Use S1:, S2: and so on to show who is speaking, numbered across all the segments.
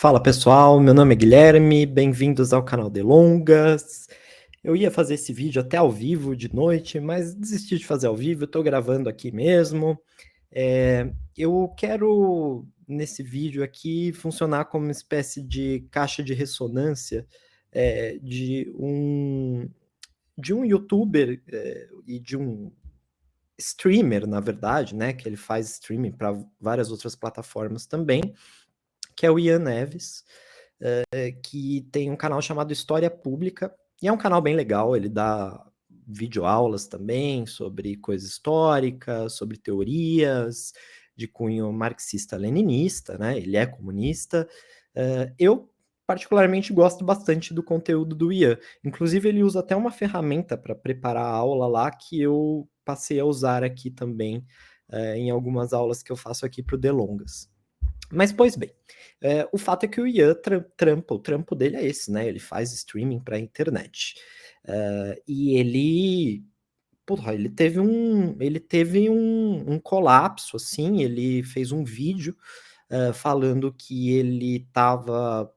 S1: Fala pessoal, meu nome é Guilherme, bem-vindos ao canal Delongas. Eu ia fazer esse vídeo até ao vivo de noite, mas desisti de fazer ao vivo, eu tô gravando aqui mesmo. Eu quero, nesse vídeo aqui, funcionar como uma espécie de caixa de ressonância de um youtuber e de um streamer, na verdade, né? Que ele faz streaming para várias outras plataformas também, que é o Ian Neves, que tem um canal chamado História Pública, e é um canal bem legal, ele dá videoaulas também sobre coisa histórica, sobre teorias de cunho marxista-leninista, né? Ele é comunista. Eu particularmente gosto bastante do conteúdo do Ian. Inclusive, ele usa até uma ferramenta para preparar a aula lá que eu passei a usar aqui também em algumas aulas que eu faço aqui para o Delongas. Mas, pois bem, o fato é que o Ian trampa, o trampo dele é esse, né? Ele faz streaming para a internet. E ele, porra, ele teve um colapso, assim, ele fez um vídeo falando que ele estava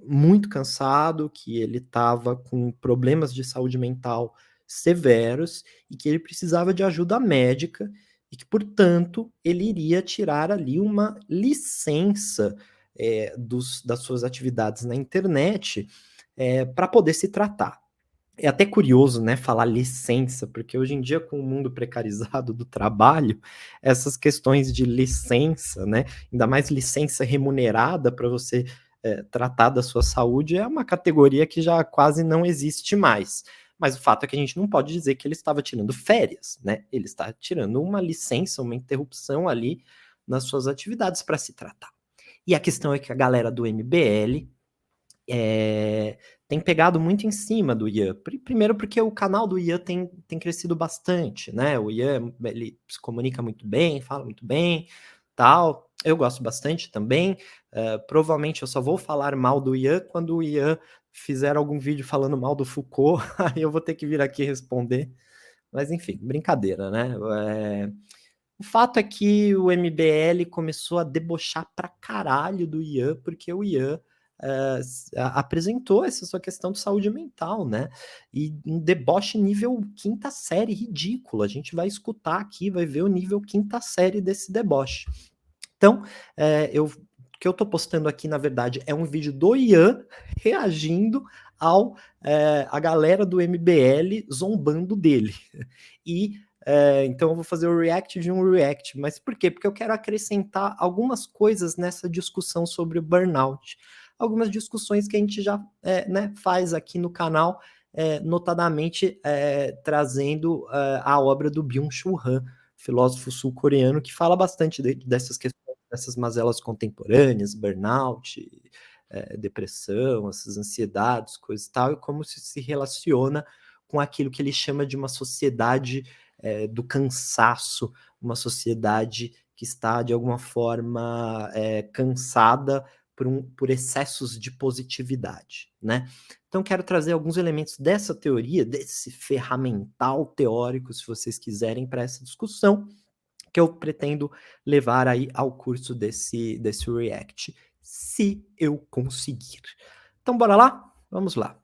S1: muito cansado, que ele estava com problemas de saúde mental severos e que ele precisava de ajuda médica e que, portanto, ele iria tirar ali uma licença das suas atividades na internet para poder se tratar. É até curioso, né, falar licença, porque hoje em dia, com o mundo precarizado do trabalho, essas questões de licença, né, ainda mais licença remunerada para você tratar da sua saúde, é uma categoria que já quase não existe mais. Mas o fato é que a gente não pode dizer que ele estava tirando férias, né? Ele está tirando uma licença, uma interrupção ali nas suas atividades para se tratar. E a questão é que a galera do MBL tem pegado muito em cima do Ian. Primeiro porque o canal do Ian tem crescido bastante, né? O Ian, ele se comunica muito bem, fala muito bem, tal. Eu gosto bastante também. Provavelmente eu só vou falar mal do Ian quando o Ian fizer algum vídeo falando mal do Foucault, aí eu vou ter que vir aqui responder. Mas enfim, brincadeira, né? O fato é que o MBL começou a debochar pra caralho do Ian, porque o Ian apresentou essa sua questão de saúde mental, né? E um deboche nível quinta série, ridículo. A gente vai escutar aqui, vai ver o nível quinta série desse deboche. Então, o que eu tô postando aqui, na verdade, é um vídeo do Ian reagindo a galera do MBL zombando dele. E então eu vou fazer o react de um react. Mas por quê? Porque eu quero acrescentar algumas coisas nessa discussão sobre o burnout. Algumas discussões que a gente já né, faz aqui no canal, notadamente trazendo a obra do Byung-Chul Han, filósofo sul-coreano, que fala bastante dessas questões, dessas mazelas contemporâneas, burnout, depressão, essas ansiedades, coisas e tal, e como se relaciona com aquilo que ele chama de uma sociedade do cansaço, uma sociedade que está, de alguma forma, cansada por excessos de positividade, né? Então, quero trazer alguns elementos dessa teoria, desse ferramental teórico, se vocês quiserem, para essa discussão, que eu pretendo levar aí ao curso desse React, se eu conseguir. Então, bora lá? Vamos lá.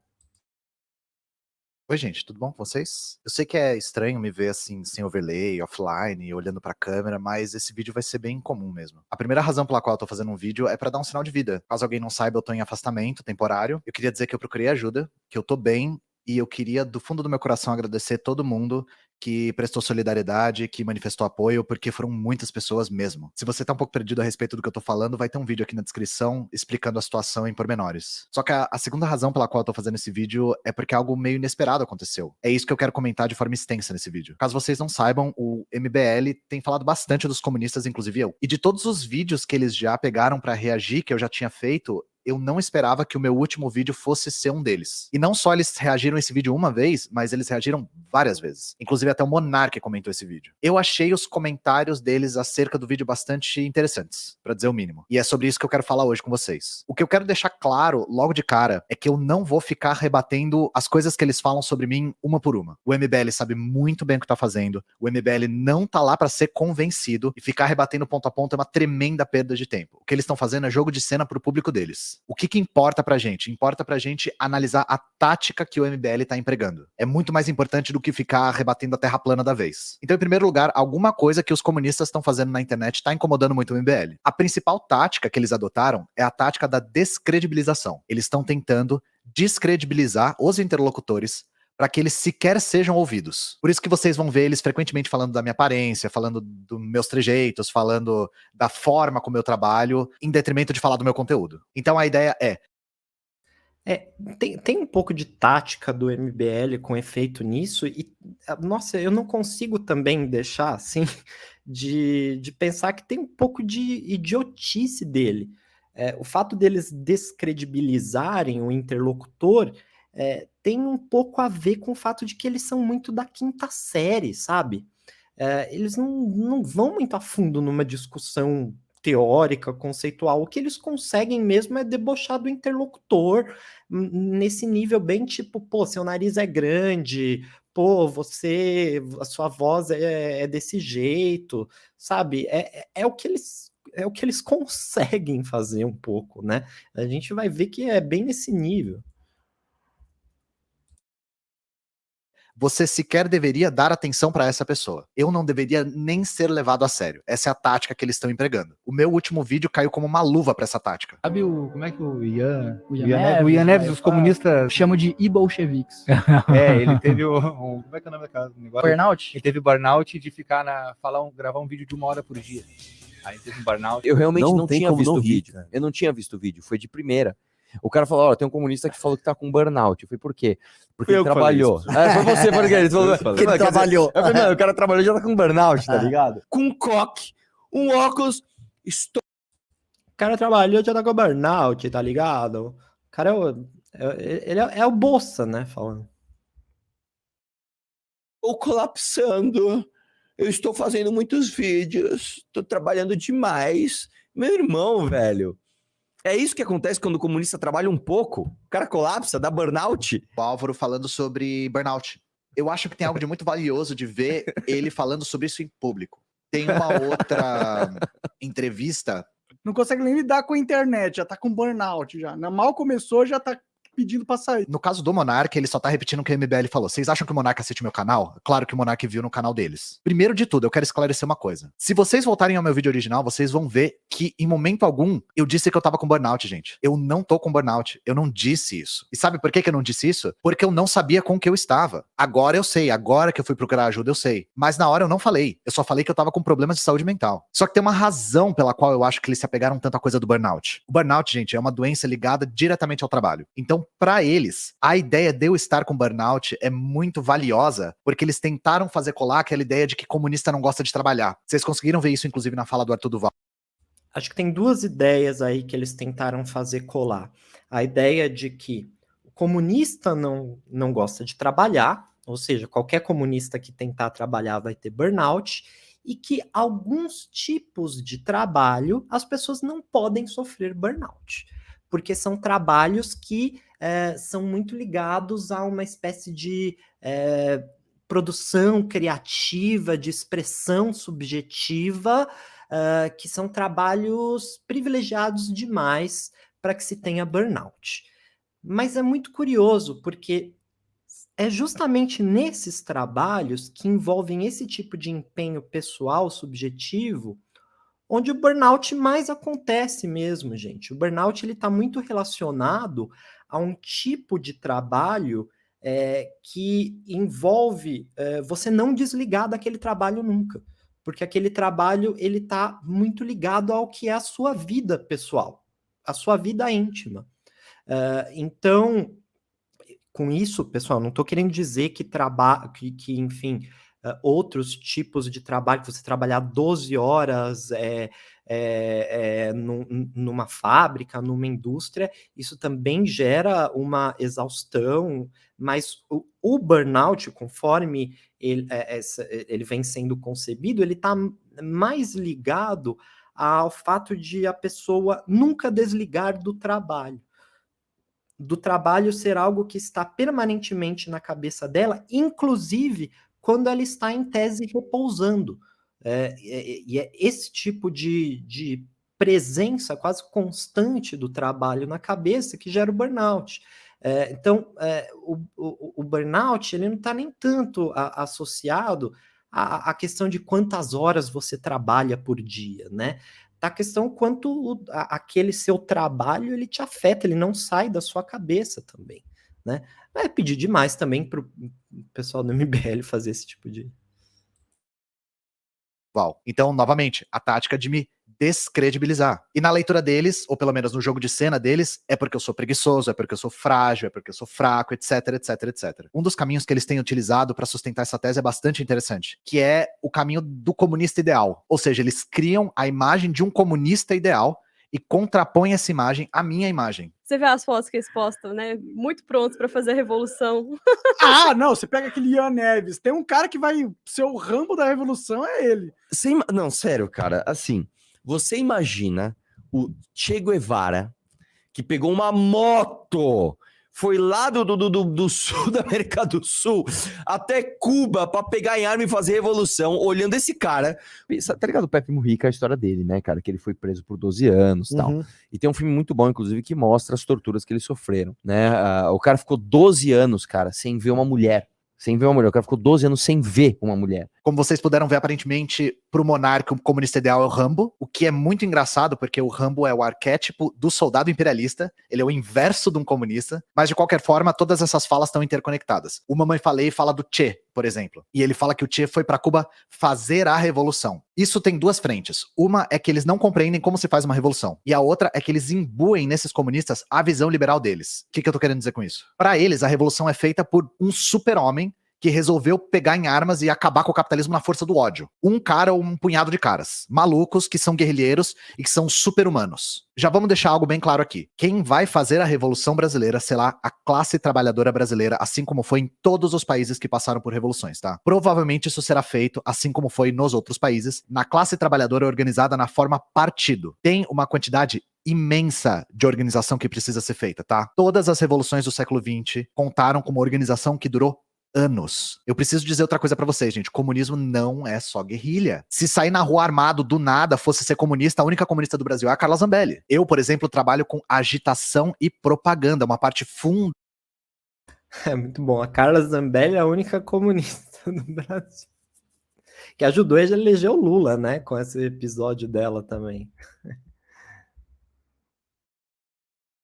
S2: Oi, gente, tudo bom com vocês? Eu sei que é estranho me ver assim, sem overlay, offline, olhando pra câmera, mas esse vídeo vai ser bem comum mesmo. A primeira razão pela qual eu tô fazendo um vídeo é pra dar um sinal de vida. Caso alguém não saiba, eu tô em afastamento temporário. Eu queria dizer que eu procurei ajuda, que eu tô bem, e eu queria, do fundo do meu coração, agradecer todo mundo que prestou solidariedade, que manifestou apoio, porque foram muitas pessoas mesmo. Se você tá um pouco perdido a respeito do que eu tô falando, vai ter um vídeo aqui na descrição explicando a situação em pormenores. Só que a segunda razão pela qual eu tô fazendo esse vídeo é porque algo meio inesperado aconteceu. É isso que eu quero comentar de forma extensa nesse vídeo. Caso vocês não saibam, o MBL tem falado bastante dos comunistas, inclusive eu. E de todos os vídeos que eles já pegaram pra reagir, que eu já tinha feito, eu não esperava que o meu último vídeo fosse ser um deles. E não só eles reagiram a esse vídeo uma vez, mas eles reagiram várias vezes. Inclusive até o Monark comentou esse vídeo. Eu achei os comentários deles acerca do vídeo bastante interessantes, pra dizer o mínimo. E é sobre isso que eu quero falar hoje com vocês. O que eu quero deixar claro logo de cara é que eu não vou ficar rebatendo as coisas que eles falam sobre mim uma por uma. O MBL sabe muito bem o que tá fazendo, o MBL não tá lá pra ser convencido, e ficar rebatendo ponto a ponto é uma tremenda perda de tempo. O que eles estão fazendo é jogo de cena pro público deles. O que importa pra gente? Importa pra gente analisar a tática que o MBL tá empregando. É muito mais importante do que ficar rebatendo a terra plana da vez. Então, em primeiro lugar, alguma coisa que os comunistas estão fazendo na internet tá incomodando muito o MBL. A principal tática que eles adotaram é a tática da descredibilização. Eles estão tentando descredibilizar os interlocutores para que eles sequer sejam ouvidos. Por isso que vocês vão ver eles frequentemente falando da minha aparência, falando dos meus trejeitos, falando da forma como eu trabalho, em detrimento de falar do meu conteúdo. Então a ideia é...
S1: Tem um pouco de tática do MBL com efeito nisso, e, nossa, eu não consigo também deixar, assim, de pensar que tem um pouco de idiotice dele. O fato deles descredibilizarem o interlocutor tem um pouco a ver com o fato de que eles são muito da quinta série, sabe? Eles não vão muito a fundo numa discussão teórica, conceitual. O que eles conseguem mesmo é debochar do interlocutor nesse nível bem tipo, pô, seu nariz é grande, pô, a sua voz é desse jeito, sabe? É o que eles conseguem fazer um pouco, né? A gente vai ver que é bem nesse nível.
S2: Você sequer deveria dar atenção para essa pessoa. Eu não deveria nem ser levado a sério. Essa é a tática que eles estão empregando. O meu último vídeo caiu como uma luva para essa tática.
S3: Sabe como é que o Ian
S4: Neves,
S3: os comunistas
S4: chamam de e-bolcheviques.
S3: Ele teve como é que é o nome daquela negócio?
S4: Burnout?
S3: Ele teve burnout de ficar gravar um vídeo de 1 hora por dia. Aí teve um burnout.
S5: Eu realmente não
S6: tem
S5: tinha
S6: como
S5: visto
S6: não
S5: o
S6: rir,
S5: vídeo.
S6: cara.
S5: Eu não tinha visto o vídeo, foi de primeira. O cara falou, ó, tem um comunista que falou que tá com burnout. Eu falei, por quê? Porque
S6: Fui eu
S5: ele
S6: que falei
S5: trabalhou.
S6: isso.
S5: Foi você, porque ele falou
S6: Eu falei.
S5: que ele trabalhou. Eu falei, não, o cara trabalhou e já tá com burnout, tá ligado?
S6: Com um coque, um óculos, estou
S1: O cara trabalhou, já tá com burnout, tá ligado? O cara ele é o Bolsa, né, falando.
S6: colapsando. Eu estou fazendo muitos vídeos, estou trabalhando demais. Meu irmão, velho. É isso que acontece quando o comunista trabalha um pouco. O cara colapsa, dá burnout.
S2: O Álvaro falando sobre burnout. Eu acho que tem algo de muito valioso de ver ele falando sobre isso em público. Tem uma outra entrevista.
S4: Não consegue nem lidar com a internet, já tá com burnout já. Mal começou, já tá pedindo pra sair.
S2: No caso do Monark, ele só tá repetindo o que o MBL falou. Vocês acham que o Monark assiste meu canal? Claro que o Monark viu no canal deles. Primeiro de tudo, eu quero esclarecer uma coisa. Se vocês voltarem ao meu vídeo original, vocês vão ver que em momento algum eu disse que eu tava com burnout, gente. Eu não tô com burnout. Eu não disse isso. E sabe por que eu não disse isso? Porque eu não sabia com que eu estava. Agora eu sei. Agora que eu fui procurar ajuda, eu sei. Mas na hora eu não falei. Eu só falei que eu tava com problemas de saúde mental. Só que tem uma razão pela qual eu acho que eles se apegaram tanto à coisa do burnout. O burnout, gente, é uma doença ligada diretamente ao trabalho. Então, pra eles, a ideia de eu estar com burnout é muito valiosa, porque eles tentaram fazer colar aquela ideia de que comunista não gosta de trabalhar. Vocês conseguiram ver isso, inclusive, na fala do Arthur Duval.
S1: Acho que tem duas ideias aí que eles tentaram fazer colar. A ideia de que o comunista não gosta de trabalhar, ou seja, qualquer comunista que tentar trabalhar vai ter burnout, e que alguns tipos de trabalho as pessoas não podem sofrer burnout, porque são trabalhos que são muito ligados a uma espécie de produção criativa, de expressão subjetiva, que são trabalhos privilegiados demais para que se tenha burnout. Mas é muito curioso, porque é justamente nesses trabalhos que envolvem esse tipo de empenho pessoal, subjetivo, onde o burnout mais acontece mesmo, gente. O burnout está muito relacionado a um tipo de trabalho que envolve você não desligar daquele trabalho nunca, porque aquele trabalho ele está muito ligado ao que é a sua vida pessoal, a sua vida íntima. Então, com isso, pessoal, não estou querendo dizer que enfim, outros tipos de trabalho, que você trabalhar 12 horas numa fábrica, numa indústria, isso também gera uma exaustão, mas o burnout, conforme ele vem sendo concebido, ele está mais ligado ao fato de a pessoa nunca desligar do trabalho ser algo que está permanentemente na cabeça dela, inclusive quando ela está em tese repousando. E é esse tipo de presença quase constante do trabalho na cabeça que gera o burnout. Então, o burnout ele não está nem tanto associado à questão de quantas horas você trabalha por dia, né? Tá a questão quanto aquele seu trabalho ele te afeta, ele não sai da sua cabeça também, né? É pedir demais também para o pessoal do MBL fazer esse tipo de...
S2: Então, novamente, a tática de me descredibilizar. E na leitura deles, ou pelo menos no jogo de cena deles, é porque eu sou preguiçoso, é porque eu sou frágil, é porque eu sou fraco, etc, etc, etc. Um dos caminhos que eles têm utilizado para sustentar essa tese é bastante interessante, que é o caminho do comunista ideal. Ou seja, eles criam a imagem de um comunista ideal e contrapõem essa imagem à minha imagem.
S7: Você vê as fotos que eles postam, né? Muito prontos para fazer a revolução.
S4: Ah, não, você pega aquele Ian Neves, tem um cara que vai ser o Rambo da revolução, é ele.
S6: Não, sério, cara, assim, você imagina o Che Guevara, que pegou uma moto, foi lá do sul da América do Sul até Cuba pra pegar em arma e fazer revolução, olhando esse cara.
S5: Tá ligado? O Pepe Mujica, a história dele, né, cara? Que ele foi preso por 12 anos e tal. E tem um filme muito bom, inclusive, que mostra as torturas que eles sofreram, né? O cara ficou 12 anos, cara, sem ver uma mulher. O cara ficou 12 anos sem ver uma mulher.
S2: Como vocês puderam ver, aparentemente, pro monarca, o comunista ideal é o Rambo, o que é muito engraçado, porque o Rambo é o arquétipo do soldado imperialista, ele é o inverso de um comunista, mas de qualquer forma, todas essas falas estão interconectadas. O Mamãe Falei fala do Che, por exemplo, e ele fala que o Che foi pra Cuba fazer a revolução. Isso tem duas frentes. Uma é que eles não compreendem como se faz uma revolução, e a outra é que eles imbuem nesses comunistas a visão liberal deles. O que eu tô querendo dizer com isso? Pra eles, a revolução é feita por um super-homem que resolveu pegar em armas e acabar com o capitalismo na força do ódio. Um cara ou um punhado de caras, malucos, que são guerrilheiros e que são super-humanos. Já vamos deixar algo bem claro aqui. Quem vai fazer a Revolução Brasileira será a classe trabalhadora brasileira, assim como foi em todos os países que passaram por revoluções, tá? Provavelmente isso será feito, assim como foi nos outros países, na classe trabalhadora organizada na forma partido. Tem uma quantidade imensa de organização que precisa ser feita, tá? Todas as revoluções do século XX contaram com uma organização que durou anos. Eu preciso dizer outra coisa pra vocês, gente. Comunismo não é só guerrilha. Se sair na rua armado do nada fosse ser comunista, a única comunista do Brasil é a Carla Zambelli. Eu, por exemplo, trabalho com agitação e propaganda, uma parte fundamental.
S1: É muito bom. A Carla Zambelli é a única comunista do Brasil. Que ajudou a eleger o Lula, né? Com esse episódio dela também.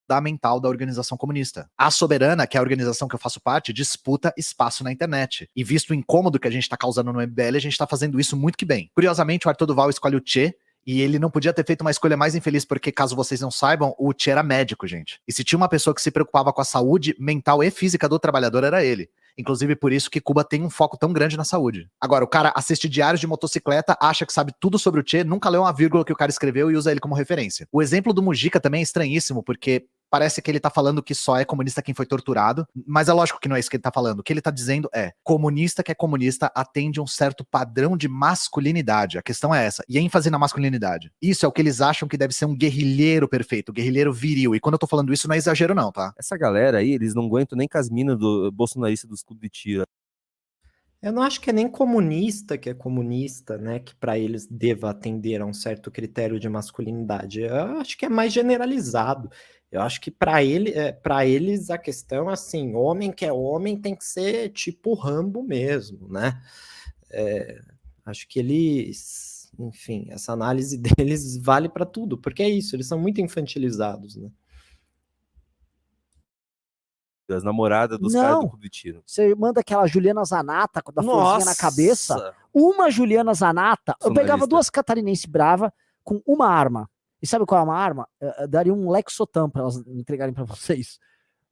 S2: Fundamental da organização comunista. A Soberana, que é a organização que eu faço parte, disputa espaço na internet. E visto o incômodo que a gente tá causando no MBL, a gente tá fazendo isso muito que bem. Curiosamente, o Arthur Duval escolhe o Che, e ele não podia ter feito uma escolha mais infeliz, porque, caso vocês não saibam, o Che era médico, gente. E se tinha uma pessoa que se preocupava com a saúde mental e física do trabalhador, era ele. Inclusive por isso que Cuba tem um foco tão grande na saúde. Agora, o cara assiste diários de motocicleta, acha que sabe tudo sobre o Che, nunca leu uma vírgula que o cara escreveu e usa ele como referência. O exemplo do Mujica também é estranhíssimo, porque parece que ele tá falando que só é comunista quem foi torturado, mas é lógico que não é isso que ele tá falando. O que ele tá dizendo é, comunista que é comunista atende um certo padrão de masculinidade. A questão é essa, e ênfase na masculinidade. Isso é o que eles acham que deve ser um guerrilheiro perfeito, um guerrilheiro viril. E quando eu tô falando isso, não é exagero não, tá?
S8: Essa galera aí, eles não aguentam nem com as minas do bolsonarista dos clubes de tiro.
S1: Eu não acho que é nem comunista que é comunista, né? Que para eles deva atender a um certo critério de masculinidade. Eu acho que é mais generalizado. Eu acho que para eles a questão é assim, homem que é homem tem que ser tipo Rambo mesmo, né? Acho que eles, enfim, essa análise deles vale para tudo, porque é isso, eles são muito infantilizados, né?
S8: Das namoradas dos caras do clube de tiro.
S9: Você manda aquela Juliana Zanata com a florzinha na cabeça. Uma Juliana Zanata. Eu pegava duas catarinenses bravas com uma arma. E sabe qual é uma arma? Eu daria um Lexotan pra elas entregarem pra vocês.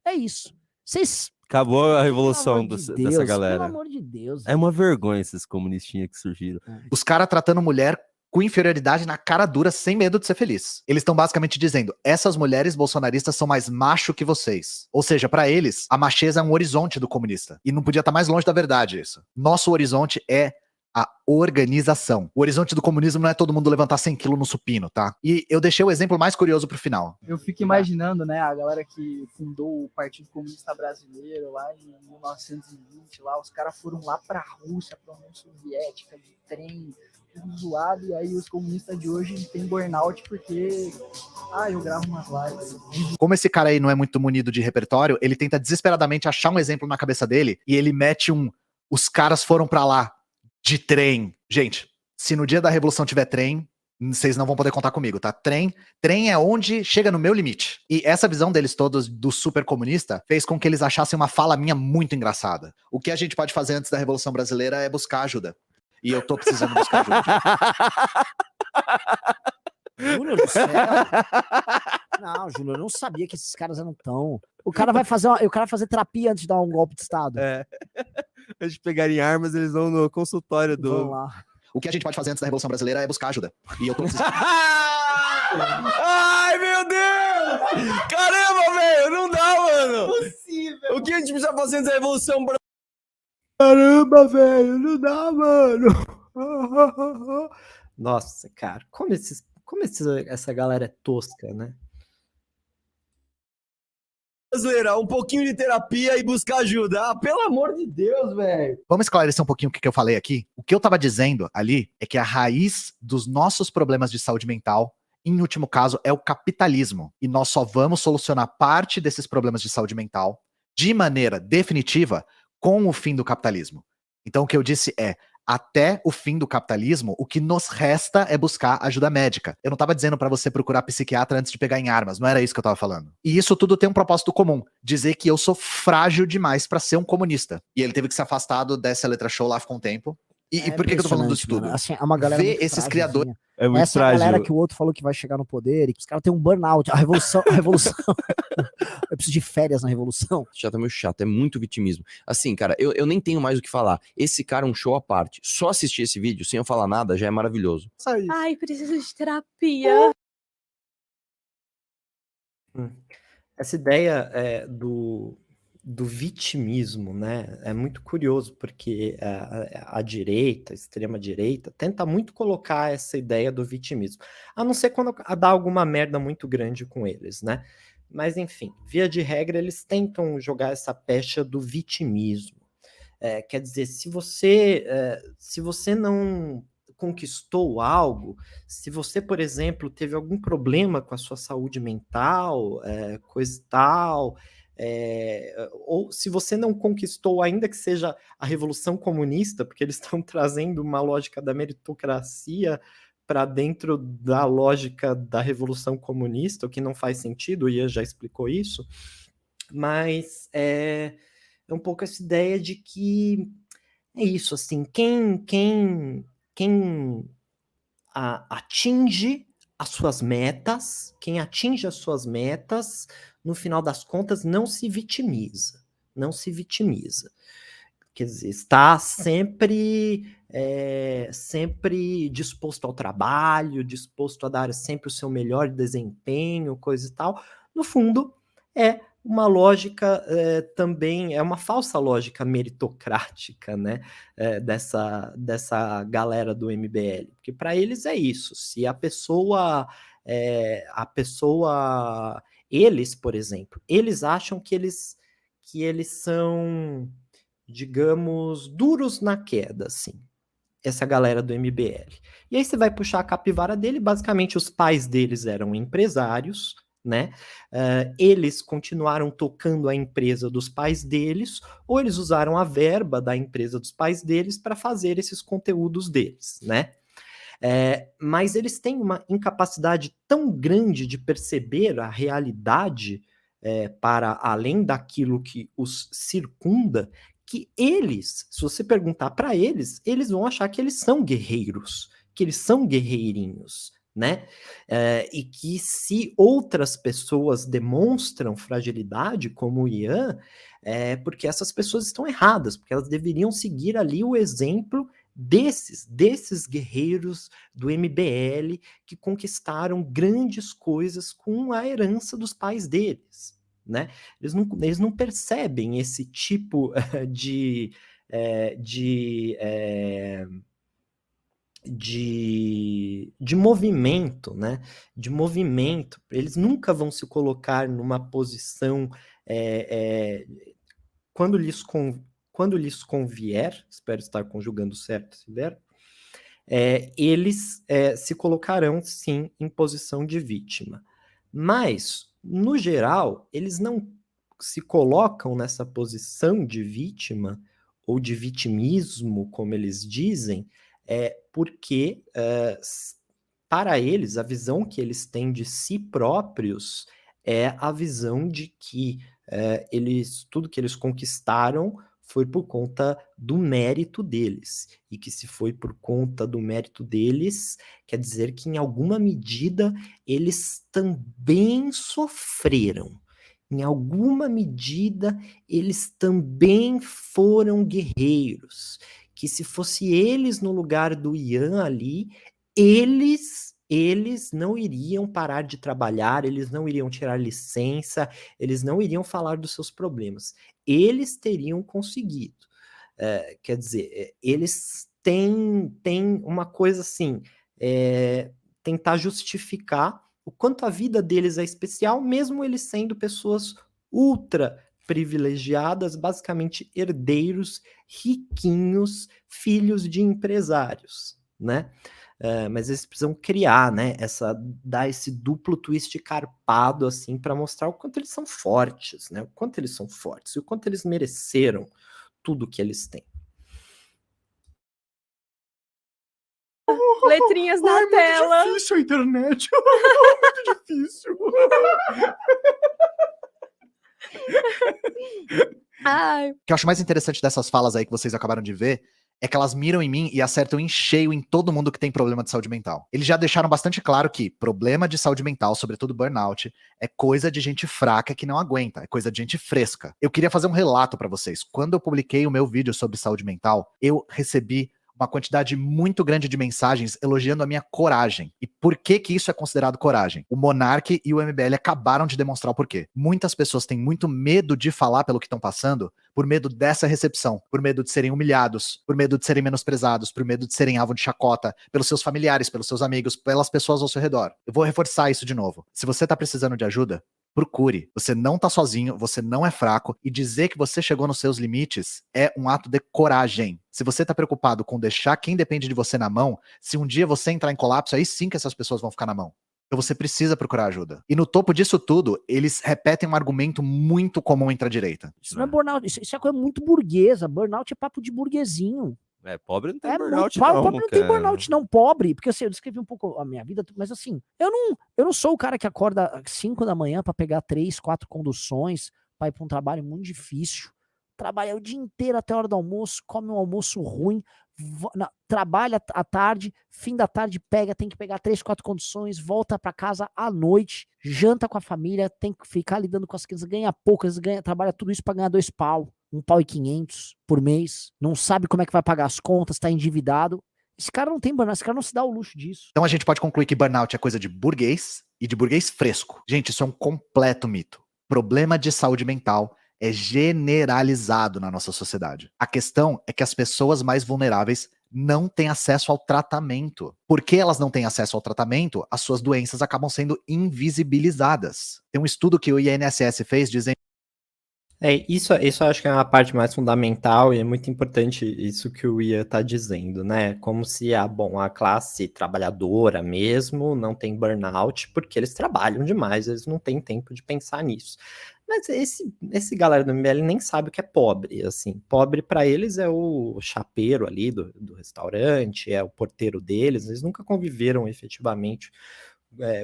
S9: É isso. Vocês...
S8: Acabou a revolução dessa galera.
S9: Pelo amor de Deus.
S8: É uma vergonha esses comunistinhas que surgiram.
S2: Os caras tratando mulher com inferioridade na cara dura, sem medo de ser feliz. Eles estão basicamente dizendo, essas mulheres bolsonaristas são mais macho que vocês. Ou seja, pra eles, a macheza é um horizonte do comunista. E não podia estar mais longe da verdade isso. Nosso horizonte é a organização. O horizonte do comunismo não é todo mundo levantar 100 quilos no supino, tá? E eu deixei o exemplo mais curioso pro final.
S10: Eu fico imaginando, né, a galera que fundou o Partido Comunista Brasileiro lá em 1920, lá, os caras foram lá pra Rússia, pra União Soviética, de trem, tudo zoado, e aí os comunistas de hoje têm burnout porque, eu gravo umas lives.
S2: Como esse cara aí não é muito munido de repertório, ele tenta desesperadamente achar um exemplo na cabeça dele, e ele mete os caras foram pra lá, de trem. Gente, se no dia da revolução tiver trem, vocês não vão poder contar comigo, tá? Trem é onde chega no meu limite. E essa visão deles todos do super comunista fez com que eles achassem uma fala minha muito engraçada. O que a gente pode fazer antes da Revolução Brasileira é buscar ajuda. E eu tô precisando buscar ajuda.
S9: Júnior do céu. Não, Júnior, eu não sabia que esses caras eram tão... O cara vai fazer terapia antes de dar um golpe de Estado.
S8: Antes de pegarem armas, eles vão no consultório do...
S9: Vamos lá.
S2: O que a gente pode fazer antes da Revolução Brasileira é buscar ajuda. E eu tô precisando...
S6: Ai, meu Deus! Caramba, velho, não dá, mano! Impossível! O que a gente precisa fazer antes da Revolução Brasileira?
S1: Caramba, velho, não dá, mano. Nossa, cara, como essa galera é tosca, né?
S6: Um pouquinho de terapia e buscar ajuda. Pelo amor de Deus, velho.
S2: Vamos esclarecer um pouquinho o que eu falei aqui? O que eu tava dizendo ali é que a raiz dos nossos problemas de saúde mental, em último caso, é o capitalismo. E nós só vamos solucionar parte desses problemas de saúde mental de maneira definitiva com o fim do capitalismo. Então o que eu disse é, até o fim do capitalismo, o que nos resta é buscar ajuda médica. Eu não tava dizendo pra você procurar psiquiatra antes de pegar em armas, não era isso que eu tava falando. E isso tudo tem um propósito comum, dizer que eu sou frágil demais pra ser um comunista. E ele teve que se afastar dessa letra show lá ficou um tempo. E por que eu tô falando disso tudo?
S9: Assim, é uma galera
S2: ver esses criadores...
S8: É muito
S9: Essa
S8: frágil.
S9: galera que o outro falou que vai chegar no poder e que os caras têm um burnout. A revolução. Eu preciso de férias na revolução.
S5: Já tá meio chato, é muito vitimismo. Assim, cara, eu nem tenho mais o que falar. Esse cara é um show à parte. Só assistir esse vídeo sem eu falar nada já é maravilhoso.
S7: Ai, preciso de terapia.
S1: Essa ideia do vitimismo, né, é muito curioso, porque a direita, a extrema-direita, tenta muito colocar essa ideia do vitimismo, a não ser quando dá alguma merda muito grande com eles, né? Mas, enfim, via de regra, eles tentam jogar essa pecha do vitimismo. Quer dizer, se você não conquistou algo, se você, por exemplo, teve algum problema com a sua saúde mental, coisa e tal, ou se você não conquistou, ainda que seja a Revolução Comunista, porque eles estão trazendo uma lógica da meritocracia para dentro da lógica da Revolução Comunista, o que não faz sentido, o Ian já explicou isso, mas é um pouco essa ideia de que é isso, assim, quem atinge as suas metas, no final das contas, não se vitimiza. Quer dizer, está sempre disposto ao trabalho, disposto a dar sempre o seu melhor desempenho, coisa e tal. No fundo, é uma lógica também, é uma falsa lógica meritocrática, né, dessa galera do MBL, porque para eles é isso, se a pessoa, eles, por exemplo, eles acham que eles são, digamos, duros na queda, assim, essa galera do MBL. E aí você vai puxar a capivara dele, basicamente os pais deles eram empresários, né? Eles continuaram tocando a empresa dos pais deles, ou eles usaram a verba da empresa dos pais deles para fazer esses conteúdos deles, né? Mas eles têm uma incapacidade tão grande de perceber a realidade para além daquilo que os circunda, que eles, se você perguntar para eles, eles vão achar que eles são guerreiros, que eles são guerreirinhos, né? E que se outras pessoas demonstram fragilidade, como o Ian, porque essas pessoas estão erradas, porque elas deveriam seguir ali o exemplo desses guerreiros do MBL que conquistaram grandes coisas com a herança dos pais deles, né? Eles não percebem esse tipo de, movimento, né? De movimento. Eles nunca vão se colocar numa posição quando lhes convier, espero estar conjugando certo esse verbo, eles se colocarão, sim, em posição de vítima. Mas, no geral, eles não se colocam nessa posição de vítima ou de vitimismo, como eles dizem, porque, para eles, a visão que eles têm de si próprios é a visão de que tudo que eles conquistaram foi por conta do mérito deles. E que se foi por conta do mérito deles, quer dizer que em alguma medida eles também sofreram. Em alguma medida eles também foram guerreiros. Que se fosse eles no lugar do Ian ali, eles não iriam parar de trabalhar, eles não iriam tirar licença, eles não iriam falar dos seus problemas. Eles teriam conseguido. Quer dizer, eles têm uma coisa assim, tentar justificar o quanto a vida deles é especial, mesmo eles sendo pessoas ultra privilegiadas, basicamente herdeiros, riquinhos, filhos de empresários, né? Mas eles precisam criar, né? Dar esse duplo twist carpado, assim, para mostrar o quanto eles são fortes, né? O quanto eles são fortes e o quanto eles mereceram tudo que eles têm.
S7: Letrinhas na tela.
S4: Muito difícil a internet. Muito difícil.
S7: Ai.
S2: O que eu acho mais interessante dessas falas aí que vocês acabaram de ver é que elas miram em mim e acertam em cheio em todo mundo que tem problema de saúde mental. Eles já deixaram bastante claro que problema de saúde mental, sobretudo burnout, é coisa de gente fraca que não aguenta, é coisa de gente fresca. Eu queria fazer um relato pra vocês. Quando eu publiquei o meu vídeo sobre saúde mental, eu recebi uma quantidade muito grande de mensagens elogiando a minha coragem. E por que que isso é considerado coragem? O Monark e o MBL acabaram de demonstrar o porquê. Muitas pessoas têm muito medo de falar pelo que estão passando, por medo dessa recepção, por medo de serem humilhados, por medo de serem menosprezados, por medo de serem alvo de chacota, pelos seus familiares, pelos seus amigos, pelas pessoas ao seu redor. Eu vou reforçar isso de novo. Se você tá precisando de ajuda, procure. Você não tá sozinho, você não é fraco, e dizer que você chegou nos seus limites é um ato de coragem. Se você tá preocupado com deixar quem depende de você na mão, se um dia você entrar em colapso, aí sim que essas pessoas vão ficar na mão. Então você precisa procurar ajuda. E no topo disso tudo, eles repetem um argumento muito comum entre a direita.
S9: Isso não é burnout, isso é coisa muito burguesa. Burnout é papo de burguesinho.
S8: Pobre não tem
S9: É
S8: burnout,
S9: muito,
S8: não.
S9: pobre não tem burnout, não. Pobre, porque assim, eu descrevi um pouco a minha vida, mas assim, eu não sou o cara que acorda às 5 da manhã pra pegar 3, 4 conduções, pra ir pra um trabalho muito difícil. Trabalha o dia inteiro até a hora do almoço, come um almoço ruim, trabalha à tarde, fim da tarde tem que pegar 3, 4 conduções, volta pra casa à noite, janta com a família, tem que ficar lidando com as crianças, ganha pouco, trabalha tudo isso pra ganhar 2 pau. 1.500 por mês, não sabe como é que vai pagar as contas, tá endividado. Esse cara não tem burnout, esse cara não se dá o luxo disso.
S2: Então a gente pode concluir que burnout é coisa de burguês e de burguês fresco. Gente, isso é um completo mito. Problema de saúde mental é generalizado na nossa sociedade. A questão é que as pessoas mais vulneráveis não têm acesso ao tratamento. Porque elas não têm acesso ao tratamento, as suas doenças acabam sendo invisibilizadas. Tem um estudo que o INSS fez dizendo
S1: Isso eu acho que é uma parte mais fundamental e é muito importante isso que o Ian está dizendo, né? Como se a classe trabalhadora mesmo não tem burnout porque eles trabalham demais, eles não têm tempo de pensar nisso. Mas esse galera do MBL nem sabe o que é pobre, assim. Pobre para eles é o chapeiro ali do restaurante, é o porteiro deles, eles nunca conviveram efetivamente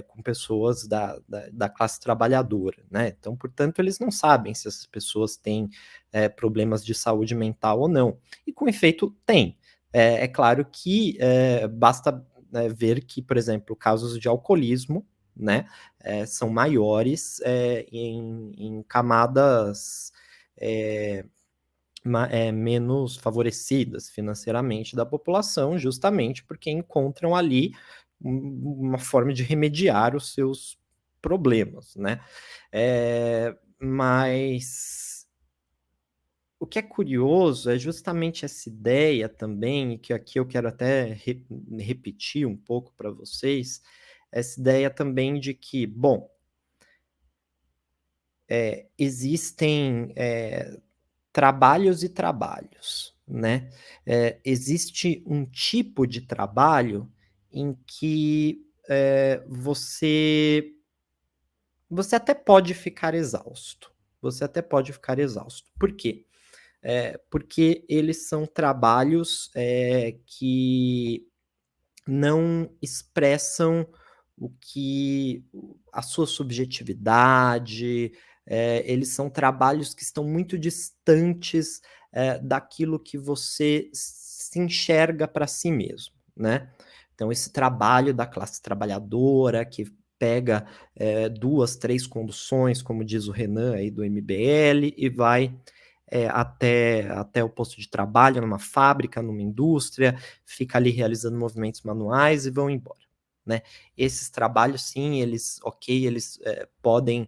S1: com pessoas da classe trabalhadora, né? Então, portanto, eles não sabem se essas pessoas têm problemas de saúde mental ou não. E, com efeito, tem. É claro que basta ver que, por exemplo, casos de alcoolismo, né, são maiores em camadas menos favorecidas financeiramente da população, justamente porque encontram ali uma forma de remediar os seus problemas, né? Mas o que é curioso é justamente essa ideia também, e que aqui eu quero até repetir um pouco para vocês, essa ideia também de que, bom, existem trabalhos e trabalhos, né? Existe um tipo de trabalho em que você até pode ficar exausto. Você até pode ficar exausto. Por quê? Porque eles são trabalhos que não expressam a sua subjetividade, eles são trabalhos que estão muito distantes daquilo que você se enxerga para si mesmo, né? Então, esse trabalho da classe trabalhadora, que pega 2, 3 conduções, como diz o Renan aí do MBL, e vai até o posto de trabalho, numa fábrica, numa indústria, fica ali realizando movimentos manuais e vão embora, né? Esses trabalhos, sim, eles podem,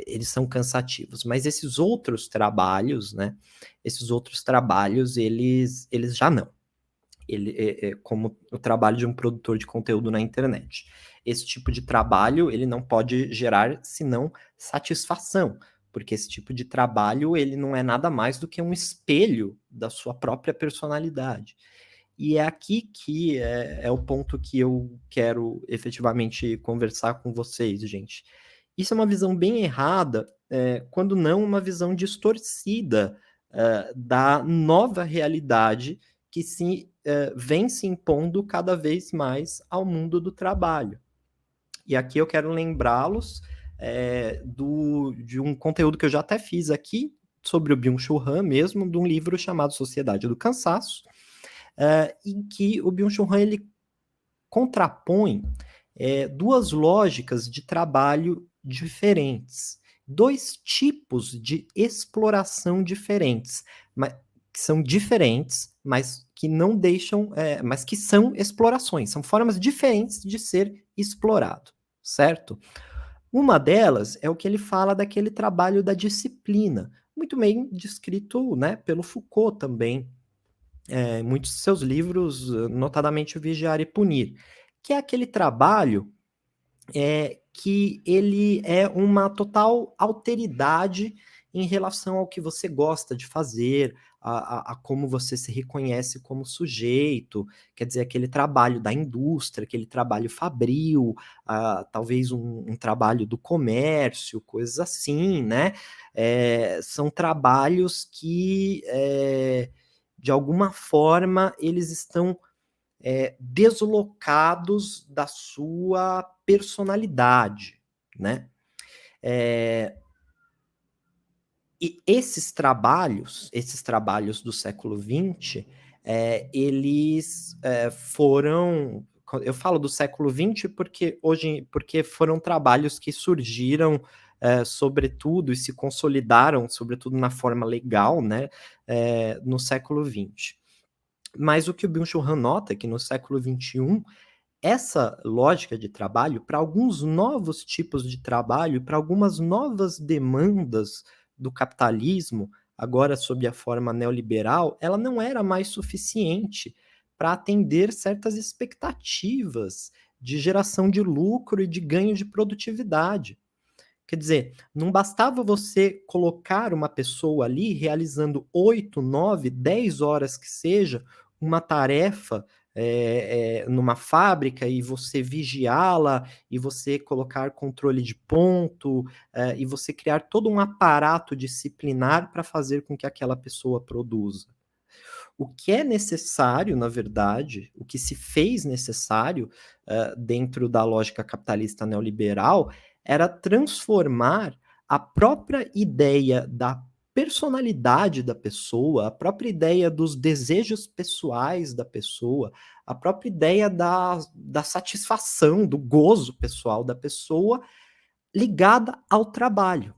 S1: eles são cansativos, mas esses outros trabalhos, né? Esses outros trabalhos, eles já não. Como o trabalho de um produtor de conteúdo na internet. Esse tipo de trabalho, ele não pode gerar, senão, satisfação, porque esse tipo de trabalho, ele não é nada mais do que um espelho da sua própria personalidade. E é aqui que é o ponto que eu quero efetivamente conversar com vocês, gente. Isso é uma visão bem errada, quando não uma visão distorcida da nova realidade que vem se impondo cada vez mais ao mundo do trabalho. E aqui eu quero lembrá-los de um conteúdo que eu já até fiz aqui, sobre o Byung-Chul Han mesmo, de um livro chamado Sociedade do Cansaço, em que o Byung-Chul Han ele contrapõe duas lógicas de trabalho diferentes, 2 tipos de exploração diferentes, que são diferentes, mas que não deixam, mas que são explorações, são formas diferentes de ser explorado, certo? Uma delas é o que ele fala daquele trabalho da disciplina, muito bem descrito, né, pelo Foucault também, em muitos de seus livros, notadamente o Vigiar e Punir, que é aquele trabalho que ele é uma total alteridade em relação ao que você gosta de fazer, a como você se reconhece como sujeito, quer dizer, aquele trabalho da indústria, aquele trabalho fabril, talvez um trabalho do comércio, coisas assim, né? São trabalhos que, de alguma forma, eles estão deslocados da sua personalidade, né? E esses trabalhos do século XX, eles foram... Eu falo do século XX porque foram trabalhos que surgiram, sobretudo, e se consolidaram, sobretudo na forma legal, né, no século XX. Mas o que o Byung-Chul Han nota é que no século XXI, essa lógica de trabalho, para alguns novos tipos de trabalho, para algumas novas demandas do capitalismo, agora sob a forma neoliberal, ela não era mais suficiente para atender certas expectativas de geração de lucro e de ganho de produtividade. Quer dizer, não bastava você colocar uma pessoa ali realizando 8, 9, 10 horas que seja, uma tarefa numa fábrica e você vigiá-la, e você colocar controle de ponto, e você criar todo um aparato disciplinar para fazer com que aquela pessoa produza. O que é necessário, na verdade, o que se fez necessário dentro da lógica capitalista neoliberal era transformar a própria ideia da personalidade da pessoa, a própria ideia dos desejos pessoais da pessoa, a própria ideia da satisfação, do gozo pessoal da pessoa ligada ao trabalho.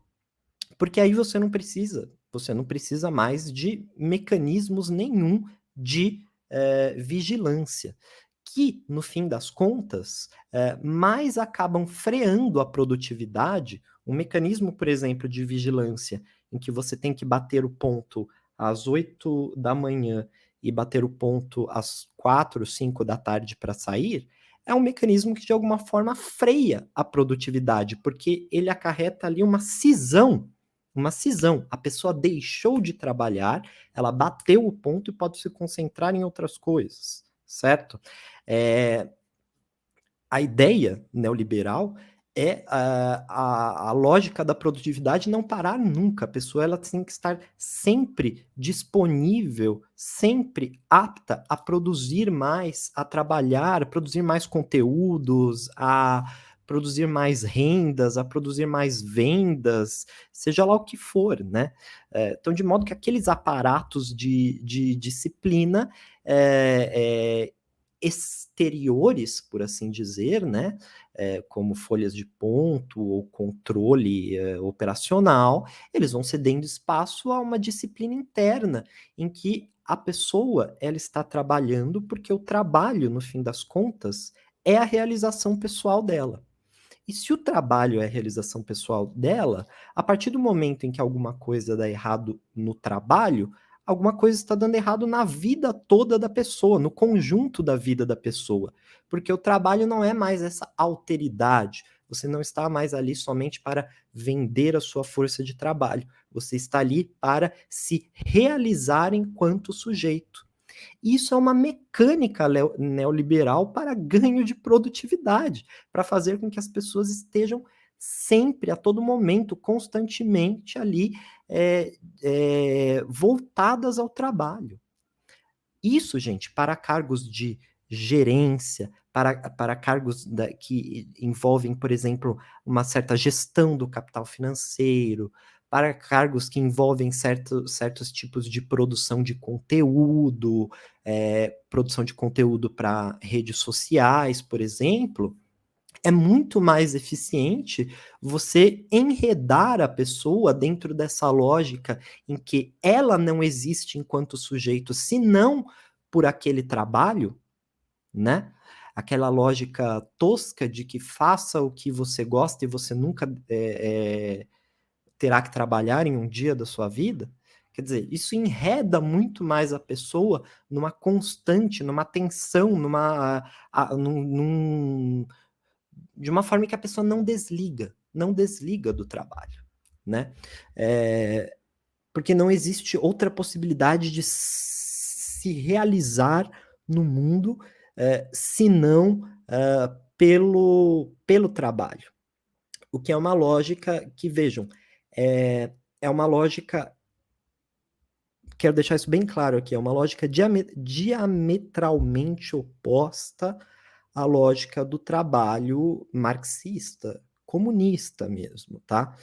S1: Porque aí você não precisa você não precisa mais de mecanismos nenhum de vigilância, que, no fim das contas, mais acabam freando a produtividade. Um mecanismo, por exemplo, de vigilância, em que você tem que bater o ponto às 8 da manhã e bater o ponto às 4, 5 da tarde para sair, é um mecanismo que, de alguma forma, freia a produtividade, porque ele acarreta ali uma cisão. A pessoa deixou de trabalhar, ela bateu o ponto e pode se concentrar em outras coisas, certo? A ideia neoliberal é a lógica da produtividade não parar nunca. A pessoa ela tem que estar sempre disponível, sempre apta a produzir mais, a trabalhar, a produzir mais conteúdos, a produzir mais rendas, a produzir mais vendas, seja lá o que for, né? Então, de modo que aqueles aparatos de disciplina exteriores, por assim dizer, né, como folhas de ponto ou controle operacional, eles vão cedendo espaço a uma disciplina interna, em que a pessoa ela está trabalhando porque o trabalho, no fim das contas, é a realização pessoal dela. E se o trabalho é a realização pessoal dela, a partir do momento em que alguma coisa dá errado no trabalho, alguma coisa está dando errado na vida toda da pessoa, no conjunto da vida da pessoa. Porque o trabalho não é mais essa alteridade. Você não está mais ali somente para vender a sua força de trabalho. Você está ali para se realizar enquanto sujeito. Isso é uma mecânica neoliberal para ganho de produtividade, para fazer com que as pessoas estejam sempre, a todo momento, constantemente ali voltadas ao trabalho. Isso, gente, para cargos de gerência, para cargos que envolvem, por exemplo, uma certa gestão do capital financeiro, para cargos que envolvem certos tipos de produção de conteúdo para redes sociais, por exemplo, é muito mais eficiente você enredar a pessoa dentro dessa lógica em que ela não existe enquanto sujeito, senão por aquele trabalho, né? Aquela lógica tosca de que faça o que você gosta e você nunca terá que trabalhar em um dia da sua vida. Quer dizer, isso enreda muito mais a pessoa numa constante, numa tensão, de uma forma que a pessoa não desliga do trabalho, né? Porque não existe outra possibilidade de se realizar no mundo senão pelo trabalho. O que é uma lógica que, vejam, é uma lógica, quero deixar isso bem claro aqui, é uma lógica diametralmente oposta à lógica do trabalho marxista, comunista mesmo, tá?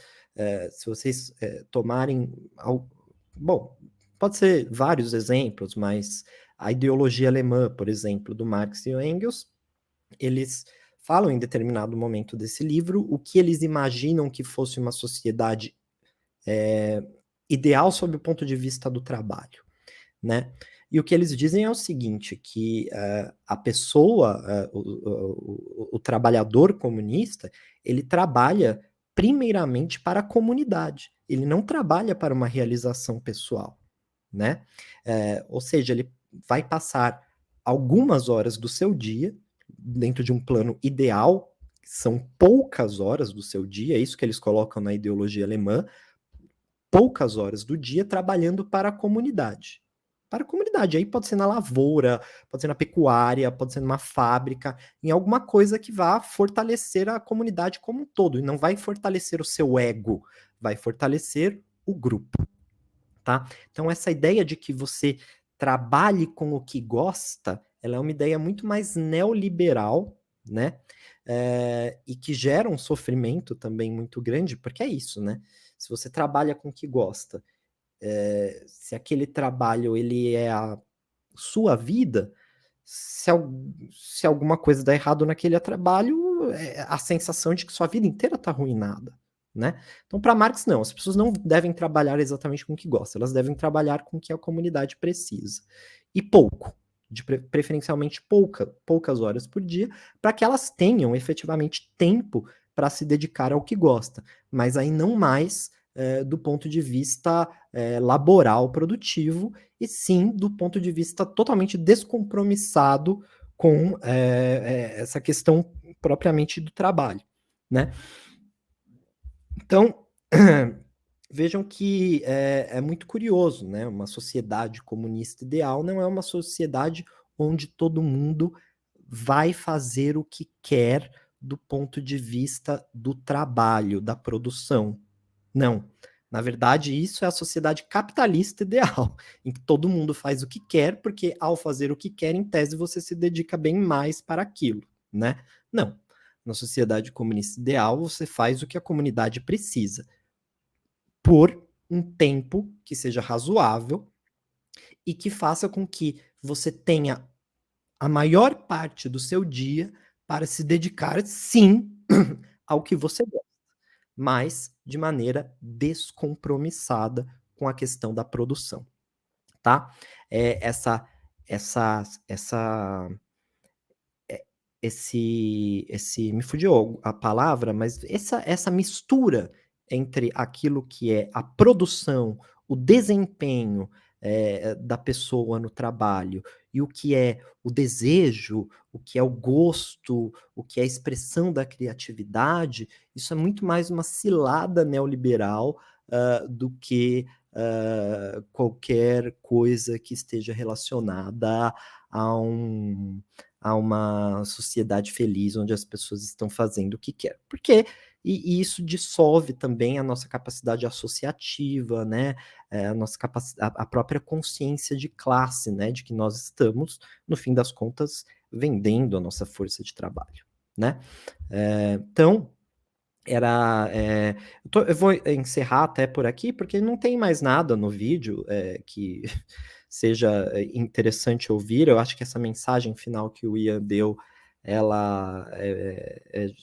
S1: Se vocês tomarem... Bom, pode ser vários exemplos, mas a ideologia alemã, por exemplo, do Marx e Engels, eles falam em determinado momento desse livro o que eles imaginam que fosse uma sociedade ideal sob o ponto de vista do trabalho, né? E o que eles dizem é o seguinte, que a pessoa, o trabalhador comunista, ele trabalha primeiramente para a comunidade, ele não trabalha para uma realização pessoal, né? Ou seja, ele vai passar algumas horas do seu dia dentro de um plano ideal, são poucas horas do seu dia, é isso que eles colocam na ideologia alemã, poucas horas do dia trabalhando para a comunidade. Para a comunidade, aí pode ser na lavoura, pode ser na pecuária, pode ser numa fábrica, em alguma coisa que vá fortalecer a comunidade como um todo, e não vai fortalecer o seu ego, vai fortalecer o grupo, tá? Então essa ideia de que você trabalhe com o que gosta, ela é uma ideia muito mais neoliberal, né? E que gera um sofrimento também muito grande, porque é isso, né? Se você trabalha com o que gosta, se aquele trabalho ele é a sua vida, se alguma coisa dá errado naquele trabalho, a sensação de que sua vida inteira está arruinada, né? Então, para Marx, não, as pessoas não devem trabalhar exatamente com o que gostam, elas devem trabalhar com o que a comunidade precisa. E pouco, preferencialmente poucas horas por dia, para que elas tenham efetivamente tempo para se dedicar ao que gosta, mas aí não mais do ponto de vista laboral produtivo, e sim do ponto de vista totalmente descompromissado com essa questão propriamente do trabalho, né? Então, vejam que é muito curioso, né? Uma sociedade comunista ideal não é uma sociedade onde todo mundo vai fazer o que quer do ponto de vista do trabalho, da produção. Não. Na verdade, isso é a sociedade capitalista ideal, em que todo mundo faz o que quer, porque ao fazer o que quer, em tese, você se dedica bem mais para aquilo, né? Não. Na sociedade comunista ideal, você faz o que a comunidade precisa, por um tempo que seja razoável e que faça com que você tenha a maior parte do seu dia para se dedicar, sim, ao que você gosta, mas de maneira descompromissada com a questão da produção, tá? Me fugiu a palavra, mas essa mistura entre aquilo que é a produção, o desempenho da pessoa no trabalho e o que é o desejo, o que é o gosto, o que é a expressão da criatividade, isso é muito mais uma cilada neoliberal do que qualquer coisa que esteja relacionada a uma sociedade feliz, onde as pessoas estão fazendo o que querem. Porque e isso dissolve também a nossa capacidade associativa, né? A própria consciência de classe, né? De que nós estamos, no fim das contas, vendendo a nossa força de trabalho, né? Então, eu vou encerrar até por aqui, porque não tem mais nada no vídeo que seja interessante ouvir. Eu acho que essa mensagem final que o Ian deu, ela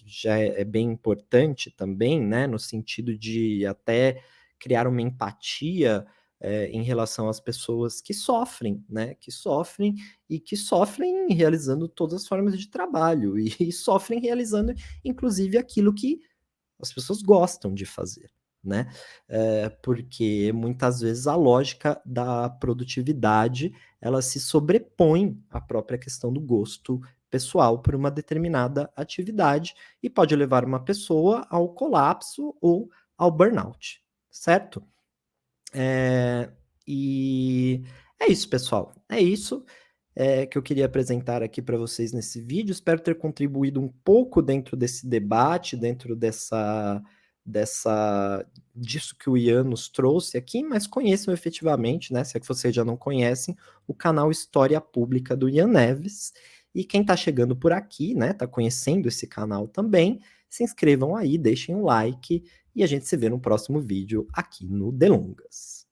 S1: já é bem importante também, né, no sentido de até criar uma empatia em relação às pessoas que sofrem, né, que sofrem realizando todas as formas de trabalho, e sofrem realizando, inclusive, aquilo que as pessoas gostam de fazer, né? Porque muitas vezes a lógica da produtividade, ela se sobrepõe à própria questão do gosto pessoal por uma determinada atividade e pode levar uma pessoa ao colapso ou ao burnout, certo? E é isso, pessoal. É isso que eu queria apresentar aqui para vocês nesse vídeo. Espero ter contribuído um pouco dentro desse debate, dentro disso que o Ian nos trouxe aqui, mas conheçam efetivamente, né? Se é que vocês já não conhecem, o canal História Pública do Ian Neves. E quem está chegando por aqui, né? Está conhecendo esse canal também, se inscrevam aí, deixem um like e a gente se vê no próximo vídeo aqui no Delongas.